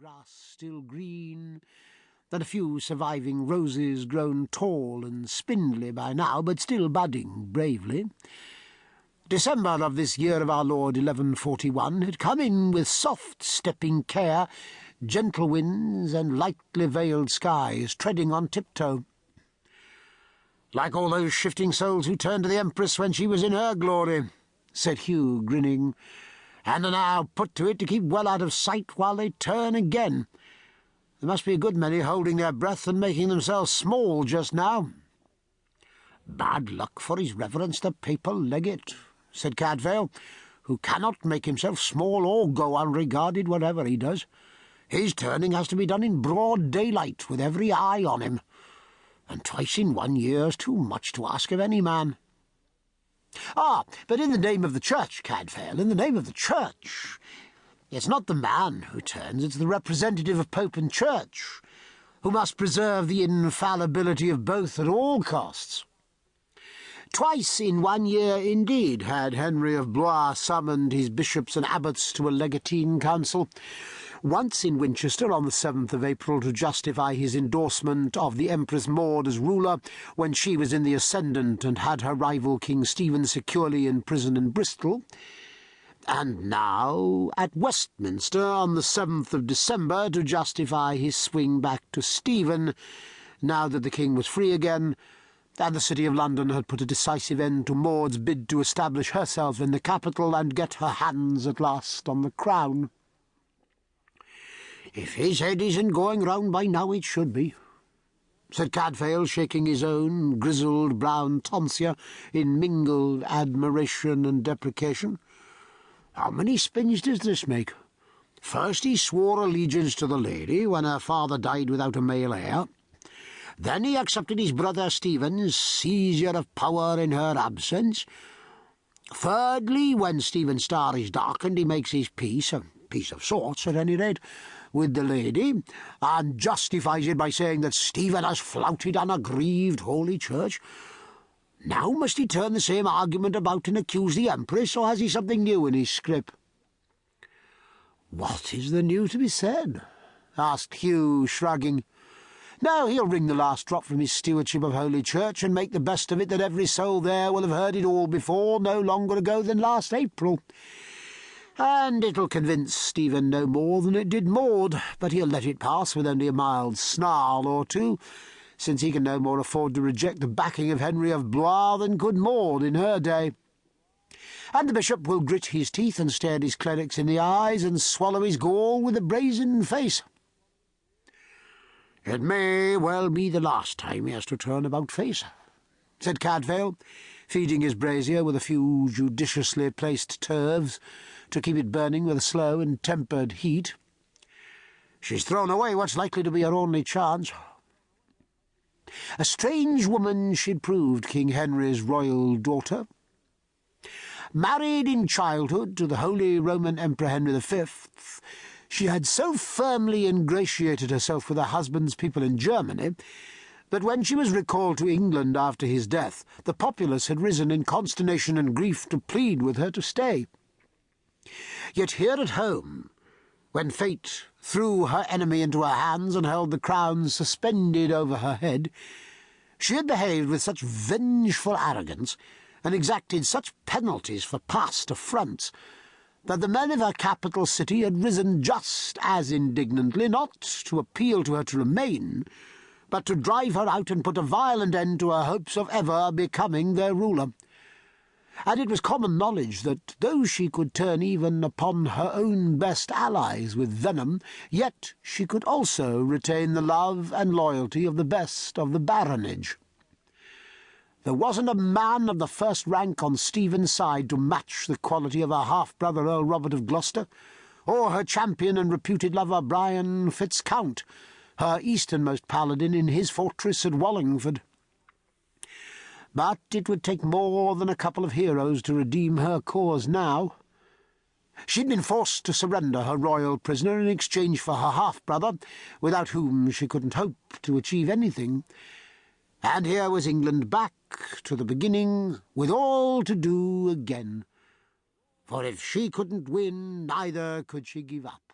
grass still green, and a few surviving roses grown tall and spindly by now, but still budding bravely. December of this year of our Lord 1141 had come in with soft-stepping care, gentle winds and lightly veiled skies, treading on tiptoe. "Like all those shifting souls who turned to the Empress when she was in her glory," said Hugh, grinning, "and are now put to it to keep well out of sight while they turn again. There must be a good many holding their breath and making themselves small just now." "Bad luck for his reverence the papal legate," said Cadfael, "who cannot make himself small or go unregarded whatever he does. His turning has to be done in broad daylight, with every eye on him, and twice in 1 year's too much to ask of any man." "Ah, but in the name of the Church, Cadfael, in the name of the Church. It's not the man who turns, it's the representative of Pope and Church, who must preserve the infallibility of both at all costs." Twice in 1 year, indeed, had Henry of Blois summoned his bishops and abbots to a legatine council. Once in Winchester on the 7th of April to justify his endorsement of the Empress Maud as ruler when she was in the ascendant and had her rival King Stephen securely in prison in Bristol, and now at Westminster on the 7th of December to justify his swing back to Stephen, now that the king was free again, and the City of London had put a decisive end to Maud's bid to establish herself in the capital and get her hands at last on the crown. "If his head isn't going round by now, it should be," said Cadfael, shaking his own grizzled brown tonsure in mingled admiration and deprecation. "How many spins does this make? First he swore allegiance to the lady when her father died without a male heir. Then he accepted his brother Stephen's seizure of power in her absence. Thirdly, when Stephen's star is darkened, he makes his peace, a peace of sorts at any rate, with the lady, and justifies it by saying that Stephen has flouted and aggrieved Holy Church. Now must he turn the same argument about and accuse the Empress, or has he something new in his scrip?" "What is there new to be said?" asked Hugh, shrugging. "No, he'll wring the last drop from his stewardship of Holy Church and make the best of it that every soul there will have heard it all before, no longer ago than last April. And it'll convince Stephen no more than it did Maud, but he'll let it pass with only a mild snarl or two, since he can no more afford to reject the backing of Henry of Blois than could Maud in her day. And the bishop will grit his teeth and stare his clerics in the eyes and swallow his gall with a brazen face. It may well be the last time he has to turn about face," said Cadfael, feeding his brazier with a few judiciously placed turves to keep it burning with a slow and tempered heat. "She's thrown away what's likely to be her only chance." A strange woman she'd proved, King Henry's royal daughter. Married in childhood to the Holy Roman Emperor Henry V, she had so firmly ingratiated herself with her husband's people in Germany that when she was recalled to England after his death, the populace had risen in consternation and grief to plead with her to stay. Yet here at home, when fate threw her enemy into her hands and held the crown suspended over her head, she had behaved with such vengeful arrogance and exacted such penalties for past affronts that the men of her capital city had risen just as indignantly, not to appeal to her to remain, but to drive her out and put a violent end to her hopes of ever becoming their ruler. And it was common knowledge that, though she could turn even upon her own best allies with venom, yet she could also retain the love and loyalty of the best of the baronage. There wasn't a man of the first rank on Stephen's side to match the quality of her half-brother Earl Robert of Gloucester, or her champion and reputed lover Brian Fitzcount, her easternmost paladin in his fortress at Wallingford. But it would take more than a couple of heroes to redeem her cause now. She'd been forced to surrender her royal prisoner in exchange for her half-brother, without whom she couldn't hope to achieve anything. And here was England back to the beginning, with all to do again. For if she couldn't win, neither could she give up.